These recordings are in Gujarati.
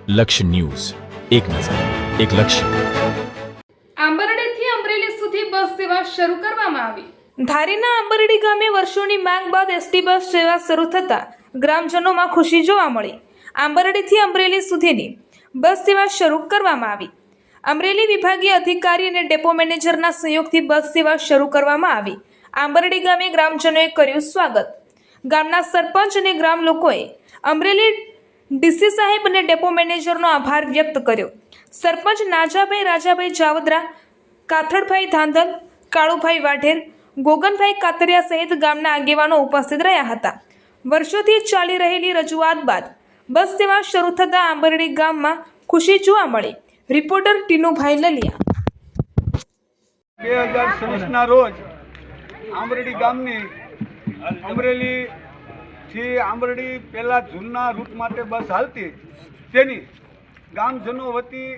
લક્ષ્ય ન્યૂઝ, એક નજર, એક લક્ષ્ય. આંબરડીથી અમરેલી સુધી બસ સેવા શરૂ કરવામાં આવી. ધારીના આંબરડી ગામે વર્ષોની માંગ બાદ એસટી બસ સેવા શરૂ થતા ગ્રામજનોમાં ખુશી જોવા મળી. આંબરડીથી અમરેલી સુધીની બસ સેવા શરૂ કરવામાં આવી. અમરેલી વિભાગીય અધિકારી અને ડેપો મેનેજરના સહયોગથી બસ સેવા શરૂ કરવામાં આવી. આંબરડી ગામે ગ્રામજનોએ કર્યું સ્વાગત. ગામના સરપંચ અને ગ્રામ લોકોએ અમરેલી ડીસી સાહેબ અને ડેપો મેનેજરનો આભાર વ્યક્ત કર્યો. સરપંચ નાજાભાઈ રાજાભાઈ જાવદરા, કાથડભાઈ ધાંધલ, કાળુભાઈ વાઢેર, ગોગનભાઈ કાતરિયા સહિત ગામના આગેવાનો ઉપસ્થિત રહ્યા હતા. વર્ષોથી ચાલી રહેલી રજૂઆત બાદ બસ સેવા શરૂ થતાં આંબરડી ગામમાં ખુશી જોવા મળી. રિપોર્ટર ટીનુભાઈ લલિયા. 2026ના રોજ આંબરડી ગામની અમરેલીથી આંબરડી પહેલા જૂના રૂટ માટે બસ હાલતી, તેની ગામજનો વતી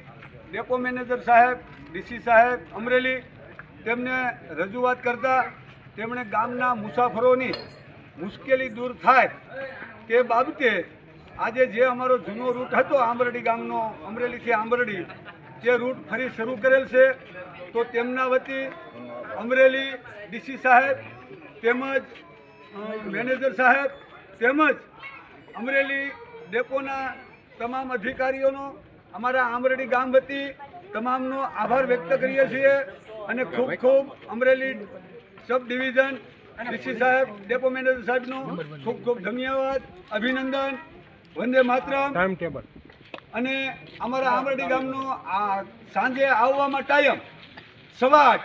ડેપો મેનેજર સાહેબ, ડીસી સાહેબ અમરેલી તેમને રજૂઆત કરતા તેમણે ગામના મુસાફરોની મુશ્કેલી દૂર થાય તે બાબતે આજે જે અમારો જૂનો રૂટ હતો આંબરડી ગામનો, અમરેલીથી આંબરડી, તે રૂટ ફરી શરૂ કરેલ છે. તો તેમના વતી અમરેલી ડીસી સાહેબ તેમજ મેનેજર સાહેબ તેમજ અમરેલી ડેપોના તમામ અધિકારીઓનો અમારા આંબરડી ગામ વતી તમામનો આભાર વ્યક્ત કરીએ છીએ. અને ખૂબ ખૂબ અમરેલી સબ ડિવિઝન ડીસી સાહેબ, ડેપો મેનેજર સાહેબનો ખૂબ ખૂબ ધન્યવાદ, અભિનંદન, વંદે માતરમ. અને અમારા આંબરડી ગામનો આ સાંજે આવવામાં ટાઈમ 8:15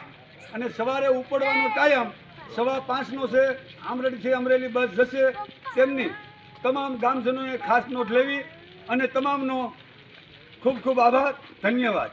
અને સવારે ઉપડવાનો ટાઈમ 5:15નો છે. આંબરડીથી અમરેલી બસ જશે, તેમની તમામ ગામજનોએ ખાસ નોંધ લેવી અને તમામનો ખૂબ ખૂબ આભાર, ધન્યવાદ.